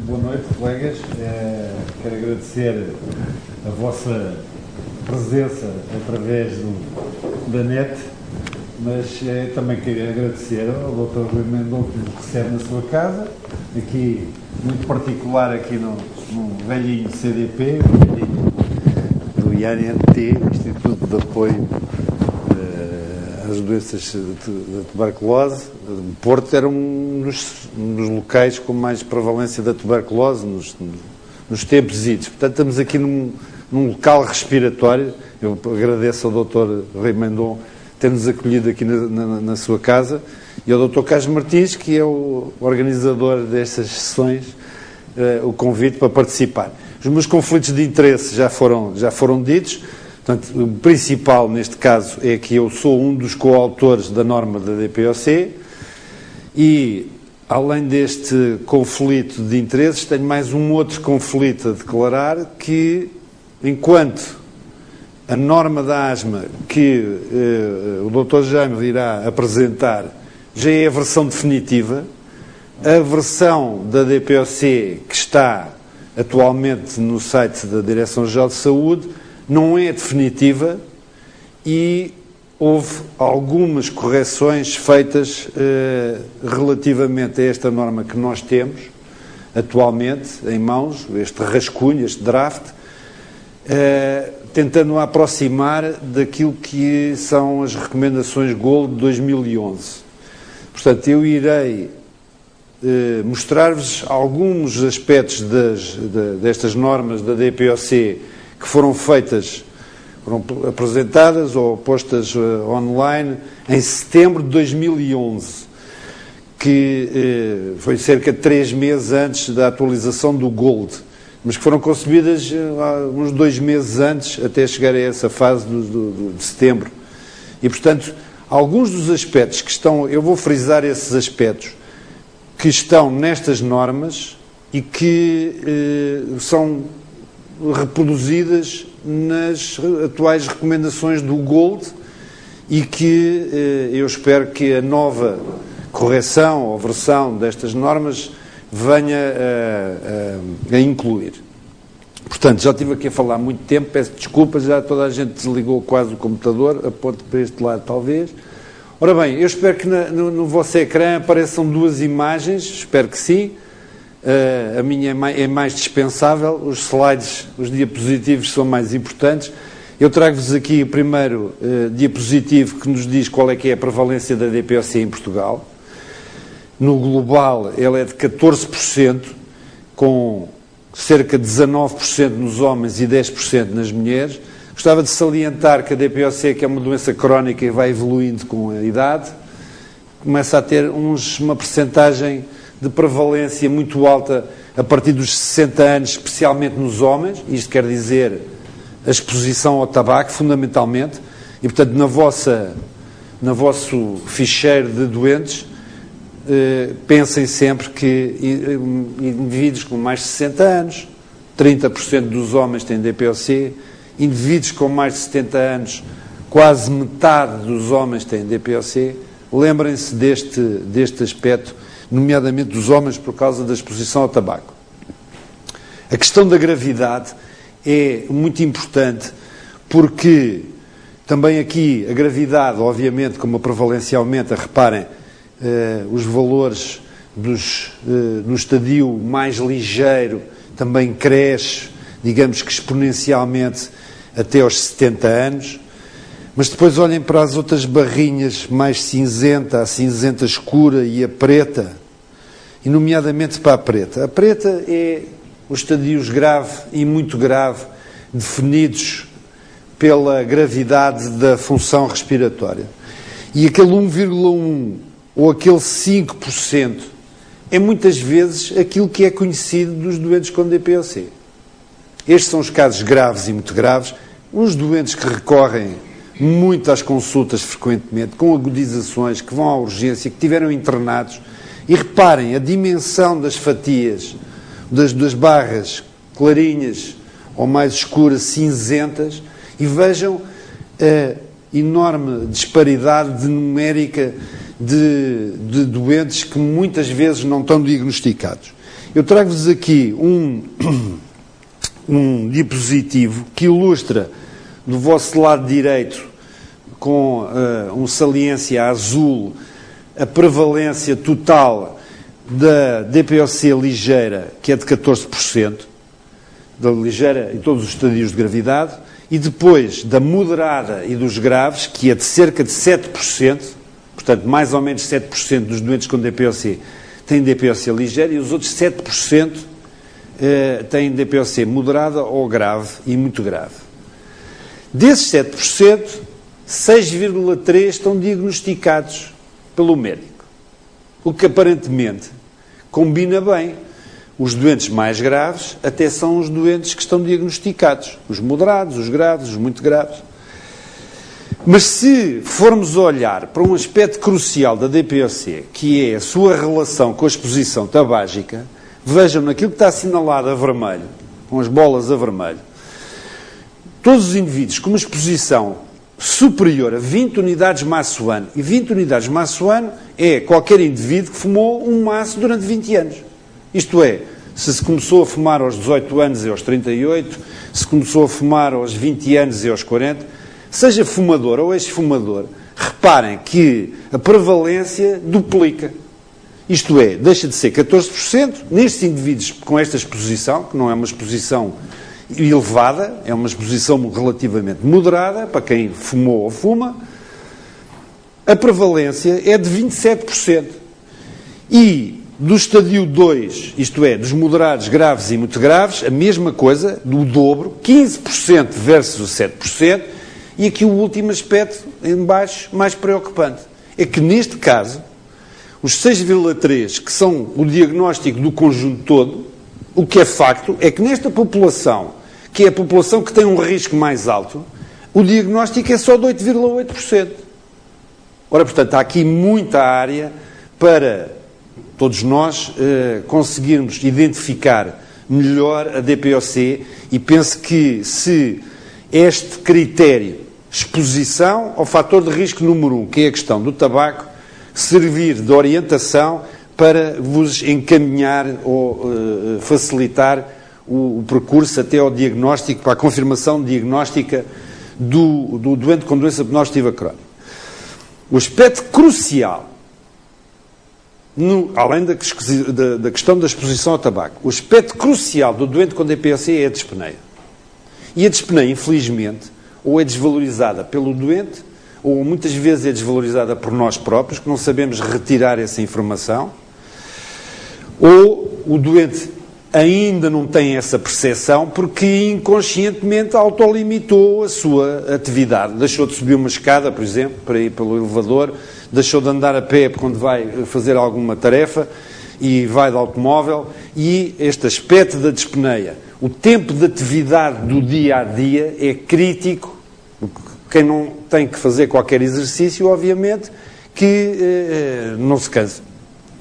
Boa noite, colegas. Quero agradecer a vossa presença através da net, mas também queria agradecer ao Dr. Rui Mendonça que nos recebe na sua casa, aqui, muito particular aqui no velhinho CDP, o velhinho do IANT, Instituto de Apoio às Doenças da Tuberculose. O Porto era um dos locais com mais prevalência da tuberculose nos tempos idos. Portanto, estamos aqui num local respiratório. Eu agradeço ao Dr. Rui Mendonça ter-nos acolhido aqui na sua casa, e ao Dr. Carlos Martins, que é o organizador destas sessões, o convite para participar. Os meus conflitos de interesse já foram ditos. Portanto, o principal neste caso é que eu sou um dos coautores da norma da DPOC e, além deste conflito de interesses, tenho mais um outro conflito a declarar, que, enquanto a norma da asma que o Dr. Jaime irá apresentar já é a versão definitiva, a versão da DPOC que está atualmente no site da Direção-Geral de Saúde não é definitiva e houve algumas correções feitas relativamente a esta norma que nós temos atualmente em mãos, este rascunho, este draft, tentando aproximar daquilo que são as recomendações Gold de 2011. Portanto, eu irei mostrar-vos alguns aspectos destas normas da DPOC que foram apresentadas ou postas online em setembro de 2011, que foi cerca de 3 meses antes da atualização do Gold, mas que foram concebidas uns 2 meses antes, até chegar a essa fase de setembro. E, portanto, alguns dos aspectos que estão, eu vou frisar esses aspectos, que estão nestas normas e que são reproduzidas nas atuais recomendações do Gold e que eu espero que a nova correção ou versão destas normas venha a incluir. Portanto, já estive aqui a falar há muito tempo, peço desculpas, já toda a gente desligou quase o computador, aponto para este lado talvez. Ora bem, eu espero que no vosso ecrã apareçam 2 imagens, espero que sim. A minha é mais dispensável, os slides, os diapositivos são mais importantes. Eu trago-vos aqui o primeiro diapositivo que nos diz qual é que é a prevalência da DPOC em Portugal. No global, ela é de 14%, com cerca de 19% nos homens e 10% nas mulheres. Gostava de salientar que a DPOC, que é uma doença crónica e vai evoluindo com a idade, começa a ter uma percentagem de prevalência muito alta a partir dos 60 anos, especialmente nos homens. Isto quer dizer a exposição ao tabaco, fundamentalmente. E, portanto, no vosso ficheiro de doentes, pensem sempre que indivíduos com mais de 60 anos, 30% dos homens têm DPOC, indivíduos com mais de 70 anos, quase metade dos homens têm DPOC. Lembrem-se deste aspecto, nomeadamente dos homens, por causa da exposição ao tabaco. A questão da gravidade é muito importante, porque também aqui a gravidade, obviamente, como a prevalência aumenta, reparem, os valores no estadio mais ligeiro também cresce, digamos que exponencialmente, até aos 70 anos. Mas depois olhem para as outras barrinhas mais cinzenta, a cinzenta escura e a preta, e nomeadamente para a preta. A preta é os estadios grave e muito grave, definidos pela gravidade da função respiratória. E aquele 1,1 ou aquele 5% é muitas vezes aquilo que é conhecido dos doentes com DPOC. Estes são os casos graves e muito graves, os doentes que recorrem muito às consultas frequentemente, com agudizações, que vão à urgência, que tiveram internados. E reparem a dimensão das fatias, das barras clarinhas ou mais escuras, cinzentas, e vejam a enorme disparidade numérica de doentes que muitas vezes não estão diagnosticados. Eu trago-vos aqui um diapositivo que ilustra do vosso lado direito, com um saliência azul, a prevalência total da DPoC ligeira, que é de 14%, da ligeira em todos os estadios de gravidade, e depois da moderada e dos graves, que é de cerca de 7%, portanto, mais ou menos 7% dos doentes com DPoC têm DPoC ligeira, e os outros 7% têm DPoC moderada ou grave e muito grave. Desses 7%, 6,3% estão diagnosticados pelo médico, o que aparentemente combina bem. Os doentes mais graves até são os doentes que estão diagnosticados, os moderados, os graves, os muito graves. Mas se formos olhar para um aspecto crucial da DPoC, que é a sua relação com a exposição tabágica, vejam naquilo que está assinalado a vermelho, com as bolas a vermelho, todos os indivíduos com uma exposição superior a 20 unidades maço ano, e 20 unidades maço ano é qualquer indivíduo que fumou um maço durante 20 anos. Isto é, se começou a fumar aos 18 anos e aos 38, se começou a fumar aos 20 anos e aos 40, seja fumador ou ex-fumador, reparem que a prevalência duplica. Isto é, deixa de ser 14% nestes indivíduos com esta exposição, que não é uma exposição elevada, é uma exposição relativamente moderada, para quem fumou ou fuma, a prevalência é de 27%. E do estadio 2, isto é, dos moderados, graves e muito graves, a mesma coisa, do dobro, 15% versus o 7%, e aqui o último aspecto, em baixo, mais preocupante, é que neste caso, os 6,3, que são o diagnóstico do conjunto todo, o que é facto é que nesta população, que é a população que tem um risco mais alto, o diagnóstico é só de 8,8%. Ora, portanto, há aqui muita área para todos nós conseguirmos identificar melhor a DPoC, e penso que se este critério, exposição ao fator de risco número 1, que é a questão do tabaco, servir de orientação para vos encaminhar ou facilitar o percurso até ao diagnóstico, para a confirmação diagnóstica do doente com doença obstrutiva crónica. O aspecto crucial, além da questão da exposição ao tabaco, o aspecto crucial do doente com DPoC é a dispneia. E a dispneia, infelizmente, ou é desvalorizada pelo doente, ou muitas vezes é desvalorizada por nós próprios, que não sabemos retirar essa informação, ou o doente ainda não tem essa percepção porque inconscientemente autolimitou a sua atividade. Deixou de subir uma escada, por exemplo, para ir pelo elevador, deixou de andar a pé quando vai fazer alguma tarefa e vai de automóvel, e este aspecto da dispneia, o tempo de atividade do dia-a-dia é crítico. Quem não tem que fazer qualquer exercício, obviamente, que não se cansa.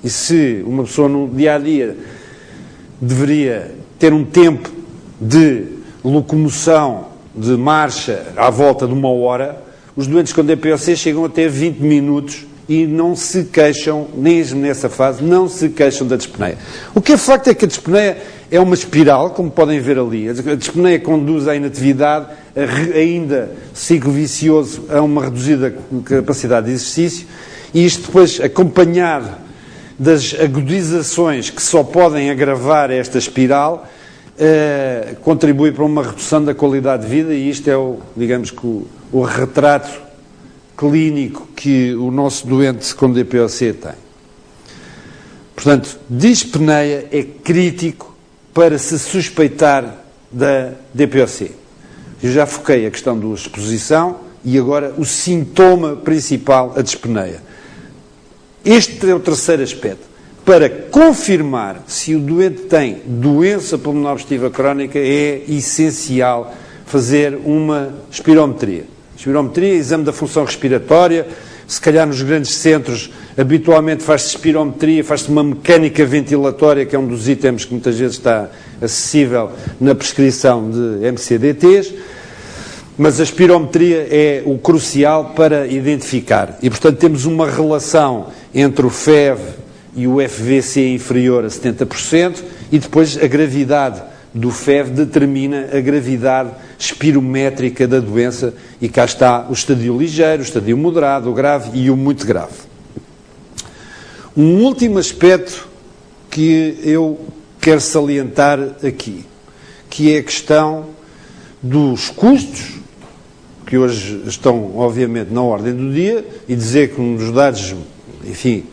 E se uma pessoa no dia-a-dia deveria ter um tempo de locomoção, de marcha, à volta de 1 hora, os doentes com DPoC chegam a ter 20 minutos e não se queixam, mesmo nessa fase, não se queixam da dispneia. O que é facto é que a dispneia é uma espiral, como podem ver ali. A dispneia conduz à inatividade, ainda ciclo vicioso, a uma reduzida capacidade de exercício, e isto depois, acompanhado das agudizações que só podem agravar esta espiral, contribui para uma redução da qualidade de vida, e isto é, digamos que o retrato clínico que o nosso doente com DPoC tem. Portanto, dispneia é crítico para se suspeitar da DPoC. Eu já foquei a questão da exposição e agora o sintoma principal, a dispneia. Este é o terceiro aspecto. Para confirmar se o doente tem doença pulmonar obstrutiva crónica, é essencial fazer uma espirometria. Espirometria, exame da função respiratória. Se calhar nos grandes centros habitualmente faz-se espirometria, faz-se uma mecânica ventilatória, que é um dos itens que muitas vezes está acessível na prescrição de MCDTs, mas a espirometria é o crucial para identificar. E, portanto, temos uma relação entre o FEV e o FVC inferior a 70%, e depois a gravidade do FEV determina a gravidade espirométrica da doença, e cá está o estadio ligeiro, o estadio moderado, o grave e o muito grave. Um último aspecto que eu quero salientar aqui, que é a questão dos custos, que hoje estão, obviamente, na ordem do dia, e dizer que um dos dados, enfim,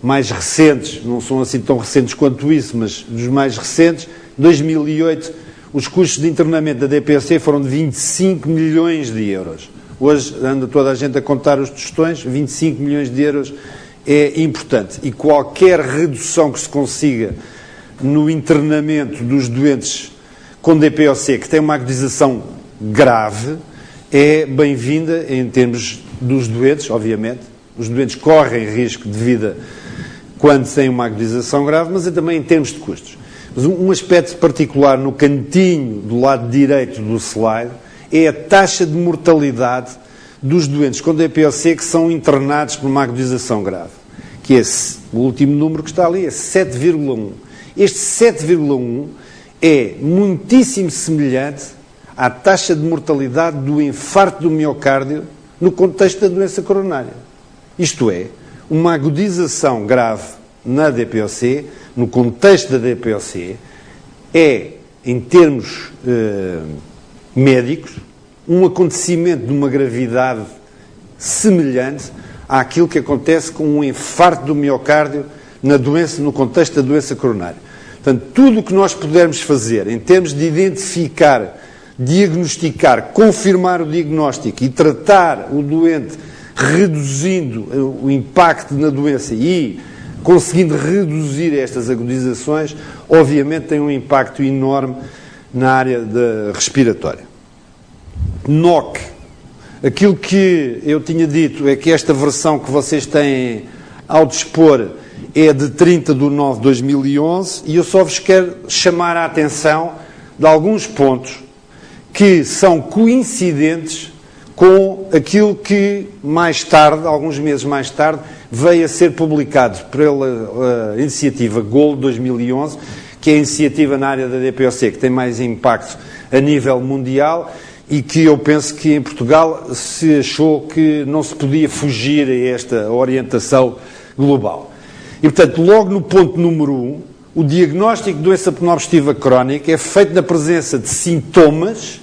mais recentes, não são assim tão recentes quanto isso, mas dos mais recentes, 2008, os custos de internamento da DPOC foram de 25 milhões de euros. Hoje anda toda a gente a contar os tostões, 25 milhões de euros é importante. E qualquer redução que se consiga no internamento dos doentes com DPOC, que tem uma agudização grave, é bem-vinda em termos dos doentes, obviamente. Os doentes correm risco de vida quando têm uma agudização grave, mas é também em termos de custos. Mas um aspecto particular no cantinho do lado direito do slide é a taxa de mortalidade dos doentes com DPOC que são internados por uma agudização grave, que é o último número que está ali, é 7,1. Este 7,1 é muitíssimo semelhante à taxa de mortalidade do infarto do miocárdio no contexto da doença coronária. Isto é, uma agudização grave na DPOC, no contexto da DPOC, é, em termos médicos, um acontecimento de uma gravidade semelhante àquilo que acontece com um infarto do miocárdio na doença, no contexto da doença coronária. Portanto, tudo o que nós pudermos fazer em termos de identificar, diagnosticar, confirmar o diagnóstico e tratar o doente reduzindo o impacto na doença e conseguindo reduzir estas agudizações, obviamente tem um impacto enorme na área respiratória. NOC. Aquilo que eu tinha dito é que esta versão que vocês têm ao dispor é de 30/9/2011 e eu só vos quero chamar a atenção de alguns pontos que são coincidentes com aquilo que mais tarde, alguns meses mais tarde, veio a ser publicado pela iniciativa GOLD 2011, que é a iniciativa na área da DPOC que tem mais impacto a nível mundial e que eu penso que em Portugal se achou que não se podia fugir a esta orientação global. E, portanto, logo no ponto número 1, o diagnóstico de doença pulmonar crónica é feito na presença de sintomas,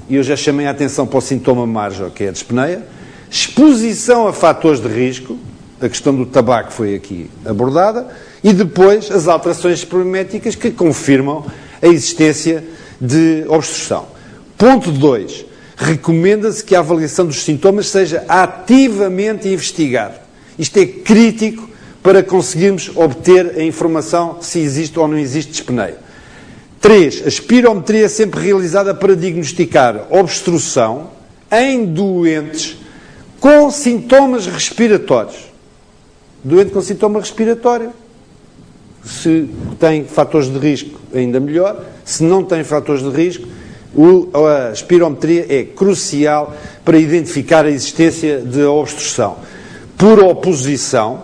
e eu já chamei a atenção para o sintoma marjo, que é a dispneia, exposição a fatores de risco, a questão do tabaco foi aqui abordada, e depois as alterações espirométricas que confirmam a existência de obstrução. Ponto 2. Recomenda-se que a avaliação dos sintomas seja ativamente investigada. Isto é crítico para conseguirmos obter a informação se existe ou não existe dispneia. 3. A espirometria é sempre realizada para diagnosticar obstrução em doentes com sintomas respiratórios. Doente com sintoma respiratório. Se tem fatores de risco, ainda melhor. Se não tem fatores de risco, a espirometria é crucial para identificar a existência de obstrução. Por oposição,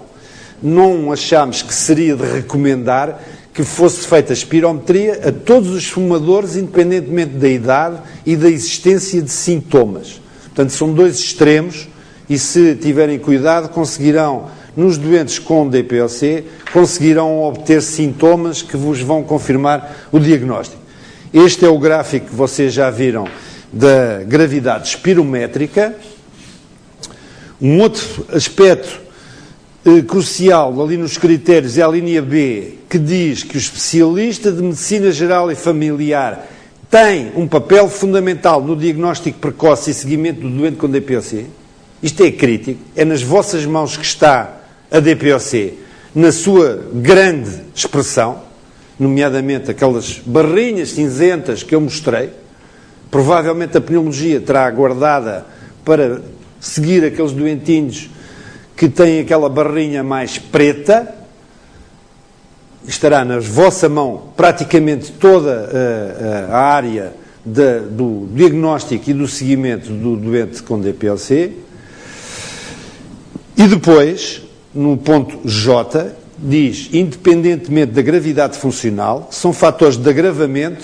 não achamos que seria de recomendar que fosse feita a espirometria a todos os fumadores, independentemente da idade e da existência de sintomas. Portanto, são dois extremos e, se tiverem cuidado, conseguirão, nos doentes com DPOC, conseguirão obter sintomas que vos vão confirmar o diagnóstico. Este é o gráfico que vocês já viram da gravidade espirométrica. Um outro aspecto crucial ali nos critérios é a linha B, que diz que o especialista de medicina geral e familiar tem um papel fundamental no diagnóstico precoce e seguimento do doente com DPOC. Isto é crítico, é nas vossas mãos que está a DPOC, na sua grande expressão, nomeadamente aquelas barrinhas cinzentas que eu mostrei. Provavelmente a pneumologia terá guardada para seguir aqueles doentinhos que têm aquela barrinha mais preta. Estará na vossa mão praticamente toda a área do diagnóstico e do seguimento do doente com DPOC. E depois, no ponto J, diz, independentemente da gravidade funcional, são fatores de agravamento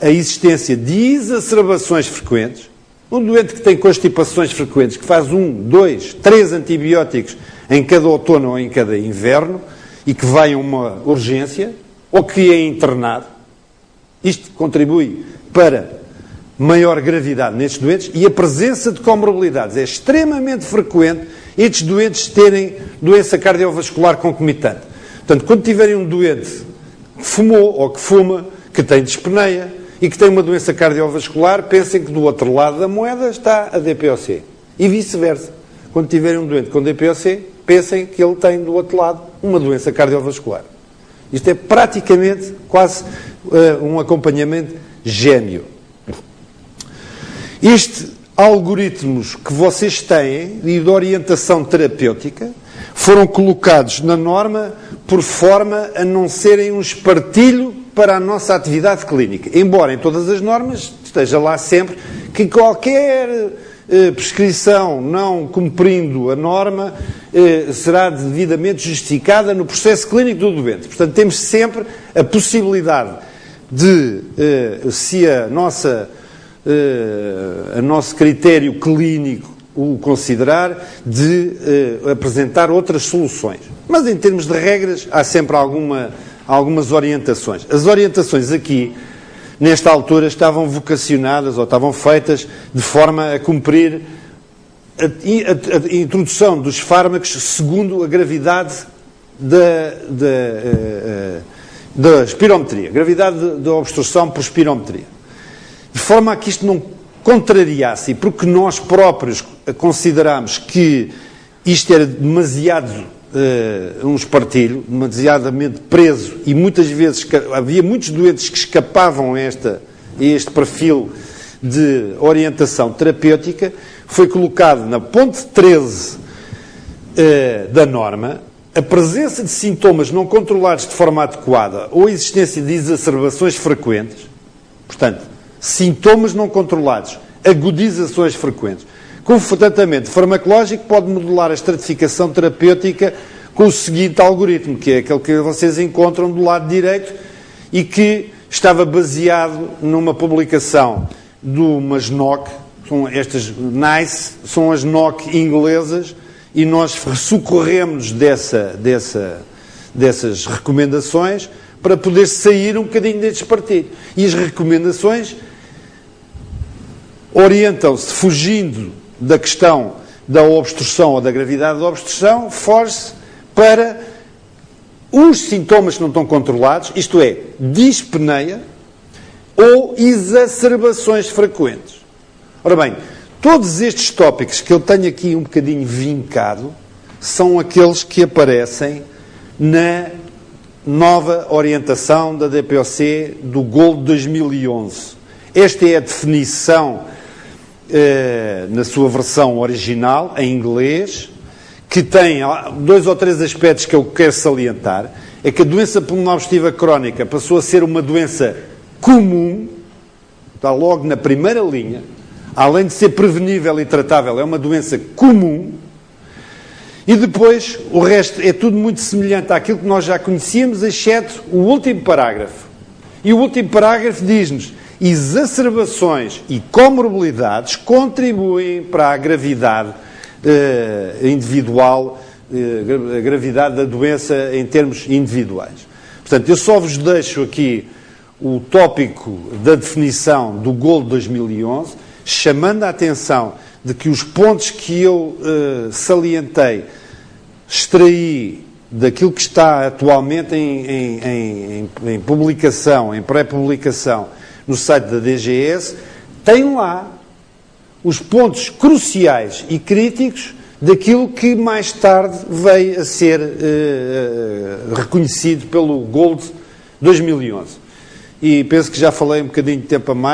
a existência de exacerbações frequentes. Um doente que tem constipações frequentes, que faz 1, 2, 3 antibióticos em cada outono ou em cada inverno, e que vai a uma urgência, ou que é internado, isto contribui para maior gravidade nestes doentes, e a presença de comorbilidades. É extremamente frequente estes doentes terem doença cardiovascular concomitante. Portanto, quando tiverem um doente que fumou ou que fuma, que tem dispneia e que tem uma doença cardiovascular, pensem que do outro lado da moeda está a DPOC. E vice-versa. Quando tiverem um doente com DPOC, pensem que ele tem do outro lado uma doença cardiovascular. Isto é praticamente quase um acompanhamento gêmeo. Estes algoritmos que vocês têm e de orientação terapêutica foram colocados na norma por forma a não serem um espartilho para a nossa atividade clínica. Embora em todas as normas esteja lá sempre que qualquer prescrição não cumprindo a norma será devidamente justificada no processo clínico do doente. Portanto, temos sempre a possibilidade de, se o nosso critério clínico o considerar, de apresentar outras soluções. Mas em termos de regras há sempre algumas orientações. As orientações aqui, nesta altura, estavam vocacionadas ou estavam feitas de forma a cumprir a introdução dos fármacos segundo a gravidade da espirometria, gravidade da obstrução por espirometria. De forma a que isto não contrariasse, e porque nós próprios considerámos que isto era demasiado um espartilho, demasiadamente preso, e muitas vezes havia muitos doentes que escapavam a este perfil de orientação terapêutica, foi colocado na ponte 13 da norma a presença de sintomas não controlados de forma adequada ou a existência de exacerbações frequentes, portanto, sintomas não controlados, agudizações frequentes. Com o tratamento farmacológico pode modular a estratificação terapêutica com o seguinte algoritmo, que é aquele que vocês encontram do lado direito e que estava baseado numa publicação de umas NOC, são estas NICE, são as NOC inglesas, e nós socorremos dessas recomendações para poder sair um bocadinho deste partido. E as recomendações orientam-se, fugindo da questão da obstrução ou da gravidade da obstrução, foge-se para os sintomas que não estão controlados, isto é, dispneia ou exacerbações frequentes. Ora bem, todos estes tópicos que eu tenho aqui um bocadinho vincado são aqueles que aparecem na nova orientação da DPOC do GOLD 2011. Esta é a definição na sua versão original, em inglês, que tem 2 ou 3 aspectos que eu quero salientar. É que a doença pulmonar obstrutiva crónica passou a ser uma doença comum, está logo na primeira linha, além de ser prevenível e tratável, é uma doença comum, e depois o resto é tudo muito semelhante àquilo que nós já conhecíamos, exceto o último parágrafo. E o último parágrafo diz-nos: exacerbações e comorbilidades contribuem para a gravidade individual, a gravidade da doença em termos individuais. Portanto, eu só vos deixo aqui o tópico da definição do GOLD 2011, chamando a atenção de que os pontos que eu salientei, extraí daquilo que está atualmente em publicação, em pré-publicação, no site da DGS, tem lá os pontos cruciais e críticos daquilo que mais tarde veio a ser reconhecido pelo GOLD 2011. E penso que já falei um bocadinho de tempo a mais.